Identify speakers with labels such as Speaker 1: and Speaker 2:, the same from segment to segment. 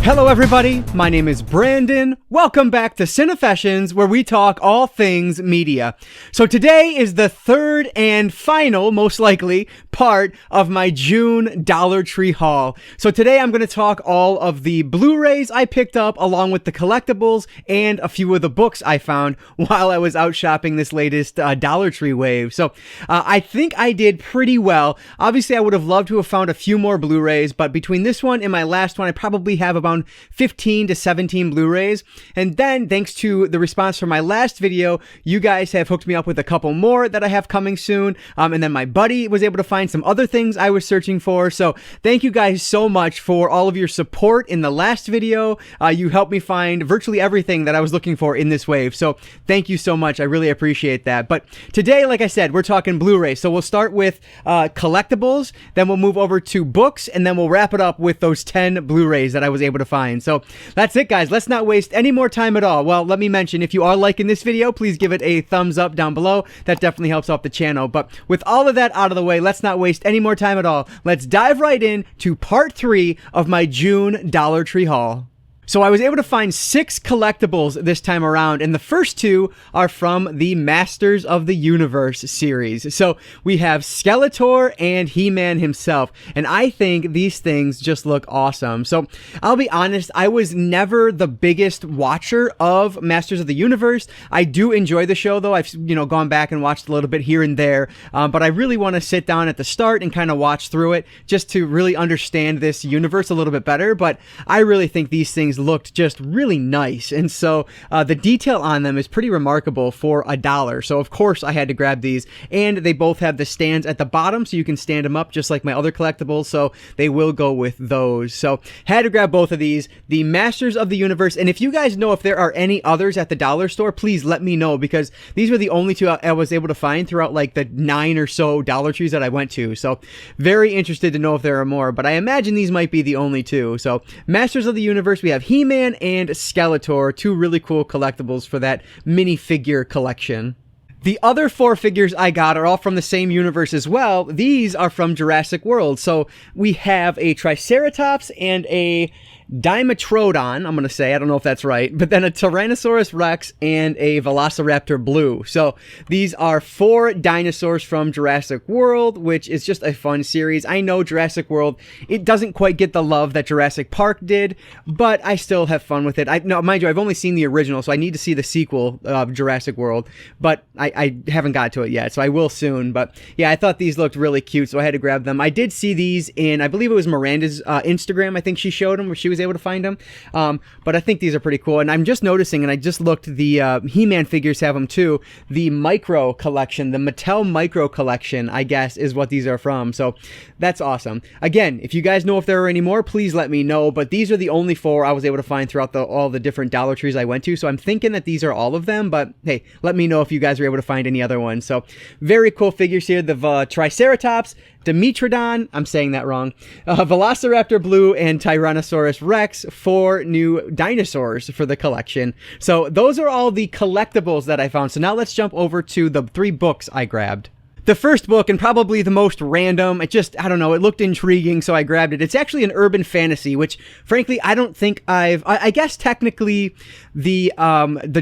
Speaker 1: Hello everybody, my name is Brandon. Welcome back to Cinefessions, where we talk all things media. So today is the third and final, most likely, part of my June Dollar Tree haul. So today I'm going to talk all of the Blu-rays I picked up, along with the collectibles and a few of the books I found while I was out shopping this latest Dollar Tree wave. So I think I did pretty well. Obviously I would have loved to have found a few more Blu-rays, but between this one and my last one, I probably have about 15 to 17 Blu-rays. And then, thanks to the response from my last video, you guys have hooked me up with a couple more that I have coming soon. And then my buddy was able to find some other things I was searching for. So thank you guys so much for all of your support in the last video. You helped me find virtually everything that I was looking for in this wave. So thank you so much. I really appreciate that. But today, like I said, we're talking Blu-ray. So we'll start with collectibles, then we'll move over to books, and then we'll wrap it up with those 10 Blu-rays that I was able to find. So that's it, guys. Let's not waste any more time at all. Well, let me mention, if you are liking this video, please give it a thumbs up down below. That definitely helps out the channel. But with all of that out of the way, let's not waste any more time at all. Let's dive right in to part 3 of my June Dollar Tree haul. So I was able to find 6 collectibles this time around, and the first 2 are from the Masters of the Universe series. So we have Skeletor and He-Man himself, and I think these things just look awesome. So I'll be honest, I was never the biggest watcher of Masters of the Universe. I do enjoy the show, though. I've gone back and watched a little bit here and there, but I really want to sit down at the start and kind of watch through it just to really understand this universe a little bit better. But I really think these things looked just really nice, and so the detail on them is pretty remarkable for $1. So of course I had to grab these, and they both have the stands at the bottom so you can stand them up just like my other collectibles, so they will go with those. So had to grab both of these, the Masters of the Universe. And if you guys know if there are any others at the dollar store, please let me know, because these were the only 2 I was able to find throughout like the 9 or so Dollar Trees that I went to. So very interested to know if there are more, but I imagine these might be the only 2. So Masters of the Universe, we have He-Man and Skeletor, 2 really cool collectibles for that minifigure collection. The other 4 figures I got are all from the same universe as well. These are from Jurassic World. So we have a Triceratops and a Dimetrodon, I'm going to say, I don't know if that's right, but then a Tyrannosaurus Rex and a Velociraptor Blue. So these are 4 dinosaurs from Jurassic World, which is just a fun series. I know Jurassic World, it doesn't quite get the love that Jurassic Park did, but I still have fun with it. No, mind you, I've only seen the original, so I need to see the sequel of Jurassic World, but I haven't got to it yet, so I will soon. But yeah, I thought these looked really cute, so I had to grab them. I did see these in, I believe it was Miranda's Instagram. I think she showed them, where she was able to find them, but I think these are pretty cool. And I'm just noticing, and I just looked, the He-Man figures have them too. The Micro collection, the Mattel Micro collection, I guess, is what these are from. So that's awesome. Again, if you guys know if there are any more, please let me know. But these are the only 4 I was able to find throughout all the different Dollar Trees I went to. So I'm thinking that these are all of them. But hey, let me know if you guys are able to find any other ones. So very cool figures here. The Triceratops, Dimetrodon, I'm saying that wrong, Velociraptor Blue, and Tyrannosaurus Rex, 4 new dinosaurs for the collection. So those are all the collectibles that I found. So now let's jump over to the 3 books I grabbed. The first book, and probably the most random, it just, I don't know, it looked intriguing, so I grabbed it. It's actually an urban fantasy, which, frankly, I don't think I guess technically the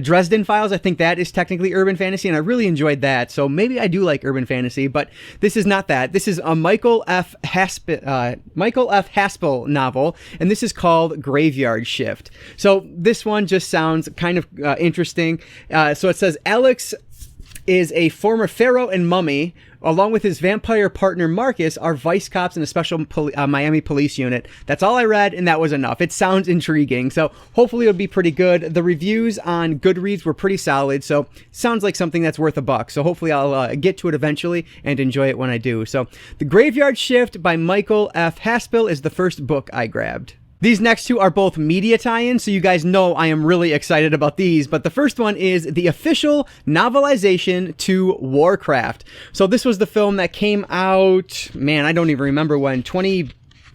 Speaker 1: Dresden Files, I think that is technically urban fantasy, and I really enjoyed that, so maybe I do like urban fantasy, but this is not that. This is a Michael F. Haspel novel, and this is called Graveyard Shift. So this one just sounds kind of interesting. So it says, Alex is a former pharaoh and mummy. Along with his vampire partner Marcus, are vice cops in a special Miami police unit. That's all I read, and that was enough. It sounds intriguing, so hopefully it'll be pretty good. The reviews on Goodreads were pretty solid, so sounds like something that's worth $1. So hopefully I'll get to it eventually and enjoy it when I do. So The Graveyard Shift by Michael F. Haspel is the first book I grabbed. These next 2 are both media tie-ins, so you guys know I am really excited about these, but the first one is the official novelization to Warcraft. So this was the film that came out, man, I don't even remember when,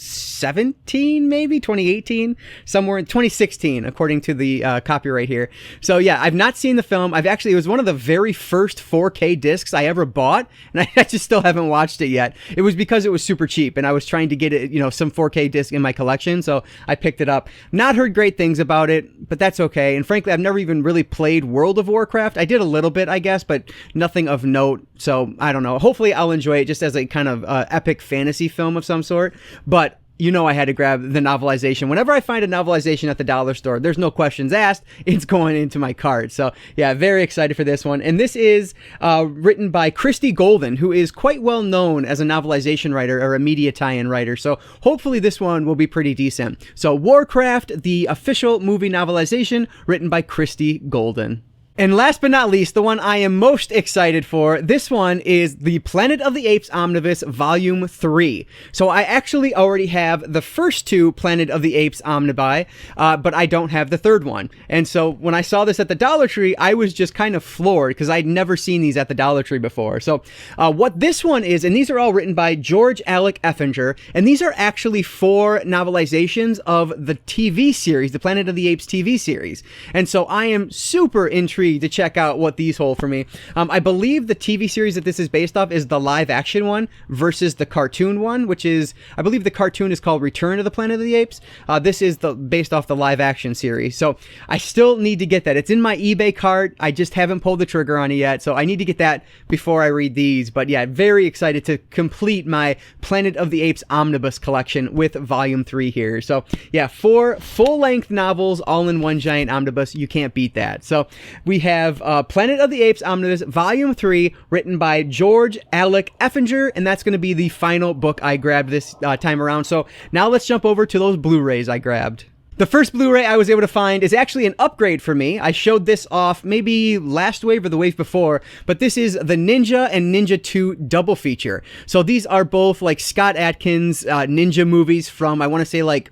Speaker 1: 2017, maybe 2018, somewhere in 2016, according to the copyright here. So yeah, I've not seen the film. It was one of the very first 4K discs I ever bought, and I just still haven't watched it yet. It was because it was super cheap, and I was trying to get it, some 4K disc in my collection, so I picked it up. Not heard great things about it, but that's okay. And frankly, I've never even really played World of Warcraft. I did a little bit, I guess, but nothing of note. So I don't know. Hopefully, I'll enjoy it just as a kind of epic fantasy film of some sort. But I had to grab the novelization. Whenever I find a novelization at the dollar store, there's no questions asked. It's going into my cart. So yeah, very excited for this one. And this is written by Christy Golden, who is quite well known as a novelization writer or a media tie-in writer. So hopefully this one will be pretty decent. So Warcraft, the official movie novelization, written by Christy Golden. And last but not least, the one I am most excited for, this one is the Planet of the Apes Omnibus Volume 3. So I actually already have the first two Planet of the Apes Omnibuy, but I don't have the third one. And so when I saw this at the Dollar Tree, I was just kind of floored because I'd never seen these at the Dollar Tree before. So what this one is, and these are all written by George Alec Effinger, and these are actually 4 novelizations of the TV series, the Planet of the Apes TV series. And so I am super intrigued to check out what these hold for me. I believe the TV series that this is based off is the live action one versus the cartoon one, which is, I believe the cartoon is called Return of the Planet of the Apes. This is based off the live action series. So I still need to get that. It's in my eBay cart. I just haven't pulled the trigger on it yet. So I need to get that before I read these. But yeah, very excited to complete my Planet of the Apes Omnibus collection with Volume 3 here. So yeah, 4 full-length novels all in one giant omnibus. You can't beat that. So we have Planet of the Apes Omnibus Volume 3, written by George Alec Effinger, and that's going to be the final book I grabbed this time around. So now let's jump over to those Blu-rays I grabbed. The first Blu-ray I was able to find is actually an upgrade for me. I showed this off maybe last wave or the wave before, but this is the Ninja and Ninja 2 double feature. So these are both like Scott Adkins Ninja movies from, I want to say like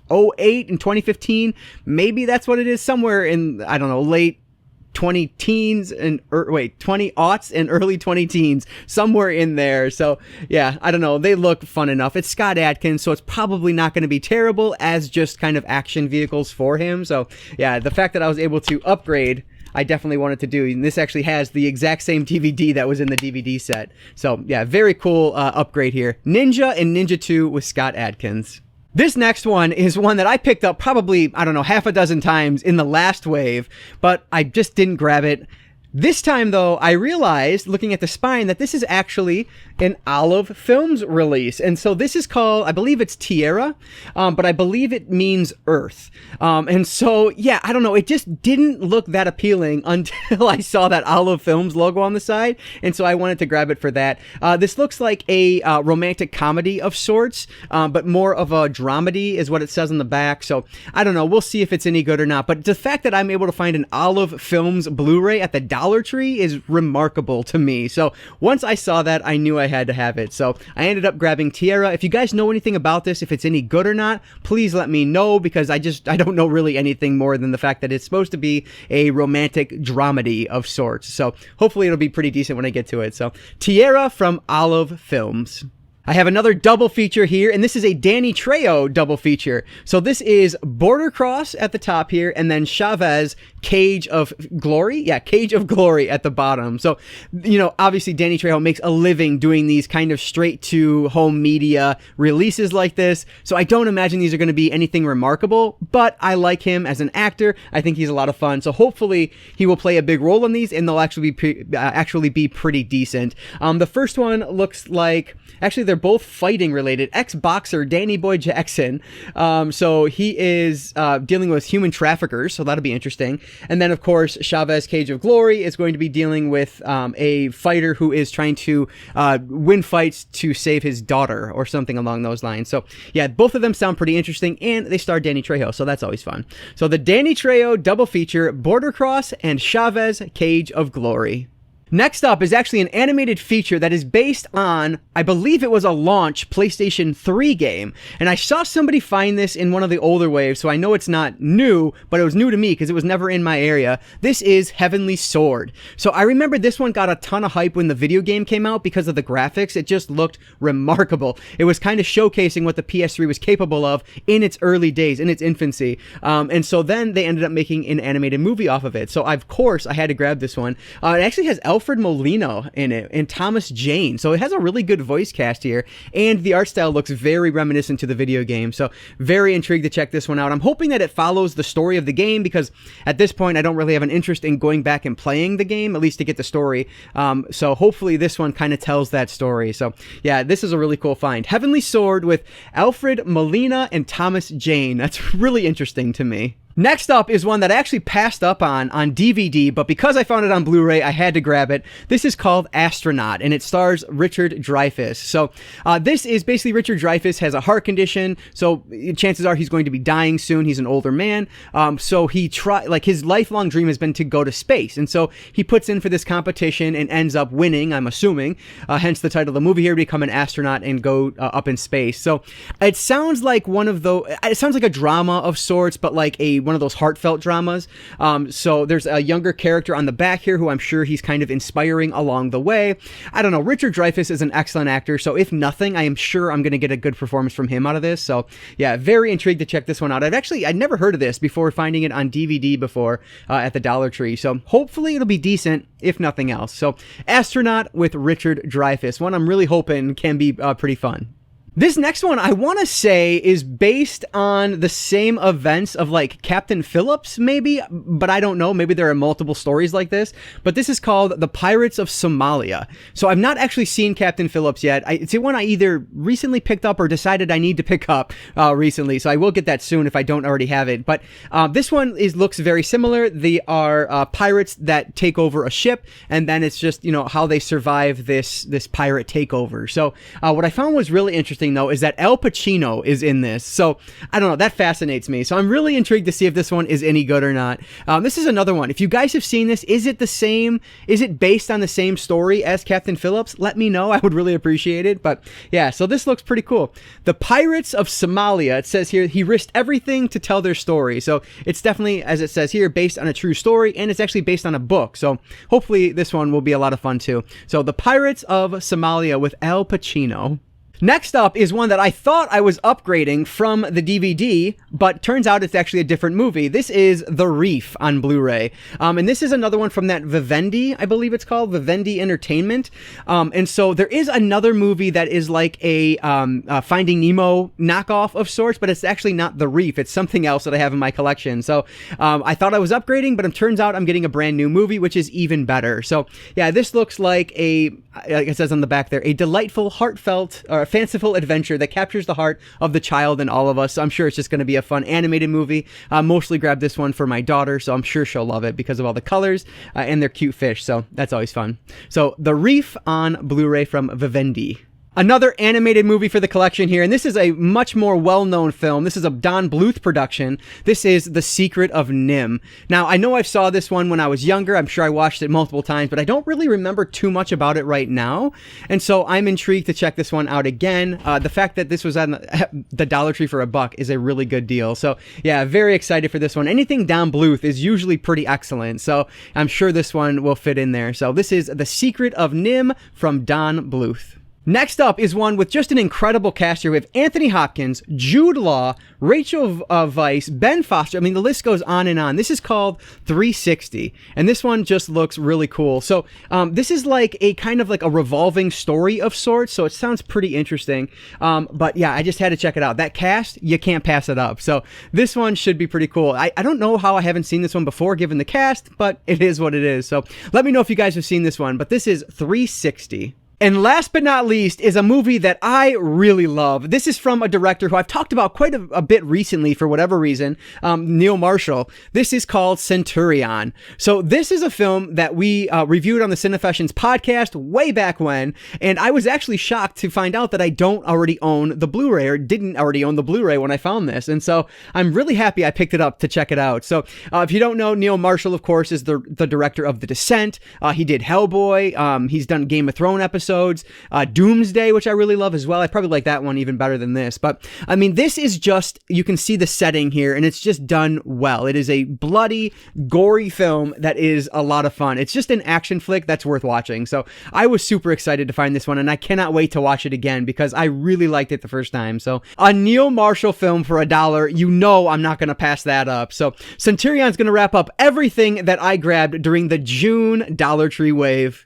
Speaker 1: 2008 and 2015. Maybe that's what it is, somewhere in, I don't know, late 20 teens and 20 aughts and early 20 teens, somewhere in there. So yeah, I don't know, they look fun enough. It's Scott Adkins, so it's probably not going to be terrible as just kind of action vehicles for him. So yeah, the fact that I was able to upgrade, I definitely wanted to do. And this actually has the exact same DVD that was in the DVD set. So yeah, very cool upgrade here. Ninja and Ninja 2 with Scott Adkins. This next one is one that I picked up probably, I don't know, half a dozen times in the last wave, but I just didn't grab it. This time, though, I realized, looking at the spine, that this is actually an Olive Films release. And so this is called, I believe it's Tierra, but I believe it means Earth. And so, yeah, I don't know. It just didn't look that appealing until I saw that Olive Films logo on the side. And so I wanted to grab it for that. This looks like a romantic comedy of sorts, but more of a dramedy is what it says on the back. So I don't know. We'll see if it's any good or not. But the fact that I'm able to find an Olive Films Blu-ray at the Dollar Tree is remarkable to me. So once I saw that, I knew I had to have it. So I ended up grabbing Tierra. If you guys know anything about this, if it's any good or not, please let me know, because I don't know really anything more than the fact that it's supposed to be a romantic dramedy of sorts. So hopefully it'll be pretty decent when I get to it. So Tierra from Olive Films. I have another double feature here, and this is a Danny Trejo double feature. So this is Border Cross at the top here, and then Chavez, Cage of Glory? Yeah, Cage of Glory at the bottom. So, obviously Danny Trejo makes a living doing these kind of straight-to-home media releases like this, so I don't imagine these are going to be anything remarkable, but I like him as an actor. I think he's a lot of fun, so hopefully he will play a big role in these, and they'll actually be pretty decent. The first one looks like... Actually, they're both fighting related. Ex-boxer Danny Boy Jackson. So he is dealing with human traffickers, so that'll be interesting. And then, of course, Chavez Cage of Glory is going to be dealing with a fighter who is trying to win fights to save his daughter or something along those lines. So, yeah, both of them sound pretty interesting, and they star Danny Trejo, so that's always fun. So the Danny Trejo double feature, Border Cross and Chavez Cage of Glory. Next up is actually an animated feature that is based on, I believe it was a launch PlayStation 3 game. And I saw somebody find this in one of the older waves, so I know it's not new, but it was new to me because it was never in my area. This is Heavenly Sword. So I remember this one got a ton of hype when the video game came out because of the graphics. It just looked remarkable. It was kind of showcasing what the PS3 was capable of in its early days, in its infancy. And so then they ended up making an animated movie off of it. So of course I had to grab this one. It actually has Alfred Molina in it and Thomas Jane, so it has a really good voice cast here, and the art style looks very reminiscent to the video game, so very intrigued to check this one out. I'm hoping that it follows the story of the game, because at this point I don't really have an interest in going back and playing the game, at least to get the story, so hopefully this one kind of tells that story. So yeah, this is a really cool find. Heavenly Sword with Alfred Molina and Thomas Jane. That's really interesting to me. Next up is one that I actually passed up on DVD, but because I found it on Blu-ray, I had to grab it. This is called Astronaut, and it stars Richard Dreyfuss. So this is basically Richard Dreyfuss has a heart condition, so chances are he's going to be dying soon. He's an older man, so his lifelong dream has been to go to space, and so he puts in for this competition and ends up winning, I'm assuming, hence the title of the movie here, become an astronaut and go up in space. So it sounds like it sounds like a drama of sorts, but like one of those heartfelt dramas. So there's a younger character on the back here who I'm sure he's kind of inspiring along the way. I don't know. Richard Dreyfuss is an excellent actor, so if nothing, I am sure I'm going to get a good performance from him out of this. So yeah, very intrigued to check this one out. I'd never heard of this before finding it on DVD before at the Dollar Tree. So hopefully it'll be decent, if nothing else. So Astronaut with Richard Dreyfuss, one I'm really hoping can be pretty fun. This next one, I want to say, is based on the same events of like Captain Phillips, maybe, but I don't know. Maybe there are multiple stories like this, but this is called The Pirates of Somalia. So I've not actually seen Captain Phillips yet. It's one I either recently picked up or decided I need to pick up recently, so I will get that soon if I don't already have it. But this one looks very similar. They are pirates that take over a ship, and then it's just, how they survive this pirate takeover. So what I found was really interesting, though, is that Al Pacino is in this. So I don't know, that fascinates me. So I'm really intrigued to see if this one is any good or not. This is another one. If you guys have seen this, is it the same? Is it based on the same story as Captain Phillips? Let me know. I would really appreciate it. But yeah, so this looks pretty cool. The Pirates of Somalia, it says here, he risked everything to tell their story. So it's definitely, as it says here, based on a true story, and it's actually based on a book. So hopefully this one will be a lot of fun too. So The Pirates of Somalia with Al Pacino. Next up is one that I thought I was upgrading from the DVD, but turns out it's actually a different movie. This is The Reef on Blu-ray. And this is another one from that Vivendi, I believe it's called, Vivendi Entertainment. And so there is another movie that is like a Finding Nemo knockoff of sorts, but it's actually not The Reef. It's something else that I have in my collection. So I thought I was upgrading, but it turns out I'm getting a brand new movie, which is even better. So yeah, this looks like like it says on the back there, a delightful, heartfelt, or fanciful adventure that captures the heart of the child in all of us. So I'm sure it's just going to be a fun animated movie. Mostly grabbed this one for my daughter, so I'm sure she'll love it because of all the colors and their cute fish. So that's always fun. So The Reef on Blu-ray from Vivendi. Another animated movie for the collection here, and this is a much more well-known film. This is a Don Bluth production. This is The Secret of Nim. Now, I know I saw this one when I was younger. I'm sure I watched it multiple times, but I don't really remember too much about it right now. And so I'm intrigued to check this one out again. The fact that this was on the Dollar Tree for $1 is a really good deal. So yeah, very excited for this one. Anything Don Bluth is usually pretty excellent, so I'm sure this one will fit in there. So this is The Secret of Nim from Don Bluth. Next up is one with just an incredible cast here. We have Anthony Hopkins, Jude Law, Rachel Weisz, Ben Foster. I mean, the list goes on and on. This is called 360, and this one just looks really cool. So this is like a kind of like a revolving story of sorts, so it sounds pretty interesting. But yeah, I just had to check it out. That cast, you can't pass it up. So this one should be pretty cool. I don't know how I haven't seen this one before given the cast, but it is what it is. So let me know if you guys have seen this one, but this is 360. And last but not least is a movie that I really love. This is from a director who I've talked about quite a bit recently for whatever reason, Neil Marshall. This is called Centurion. So this is a film that we reviewed on the Cinefessions podcast way back when, and I was actually shocked to find out that I don't already own the Blu-ray, or didn't already own the Blu-ray when I found this. And so I'm really happy I picked it up to check it out. So if you don't know, Neil Marshall, of course, is the director of The Descent. He did Hellboy. He's done Game of Thrones episodes. Doomsday, which I really love as well. I probably like that one even better than this. But I mean, this is just, you can see the setting here, and it's just done well. It is a bloody, gory film that is a lot of fun. It's just an action flick that's worth watching. So I was super excited to find this one, and I cannot wait to watch it again because I really liked it the first time. So a Neil Marshall film for $1, you know I'm not going to pass that up. So Centurion's going to wrap up everything that I grabbed during the June Dollar Tree wave.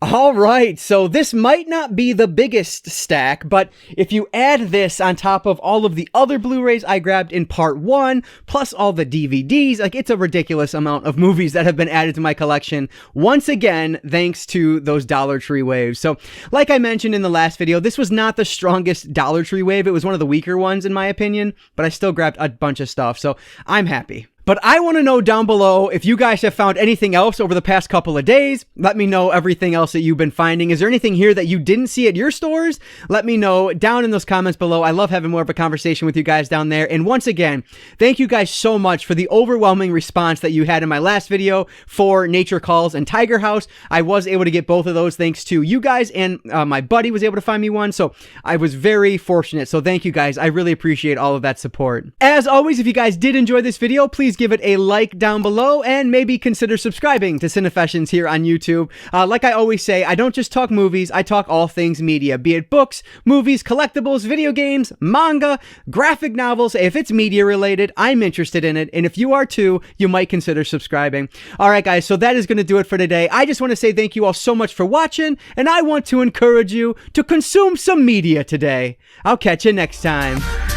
Speaker 1: All right, so this might not be the biggest stack, but if you add this on top of all of the other Blu-rays I grabbed in part 1, plus all the DVDs, like, it's a ridiculous amount of movies that have been added to my collection, once again, thanks to those Dollar Tree waves. So, like I mentioned in the last video, this was not the strongest Dollar Tree wave. It was one of the weaker ones, in my opinion, but I still grabbed a bunch of stuff, so I'm happy. But I want to know down below if you guys have found anything else over the past couple of days. Let me know everything else that you've been finding. Is there anything here that you didn't see at your stores? Let me know down in those comments below. I love having more of a conversation with you guys down there. And once again, thank you guys so much for the overwhelming response that you had in my last video for Nature Calls and Tiger House. I was able to get both of those thanks to you guys, and my buddy was able to find me one. So I was very fortunate. So thank you guys. I really appreciate all of that support. As always, if you guys did enjoy this video, please give it a like down below and maybe consider subscribing to Cinefessions here on YouTube. Like I always say, I don't just talk movies, I talk all things media, be it books, movies, collectibles, video games, manga, graphic novels. If it's media related, I'm interested in it, and if you are too, you might consider subscribing. Alright guys, so that is going to do it for today. I just want to say thank you all so much for watching, and I want to encourage you to consume some media today. I'll catch you next time.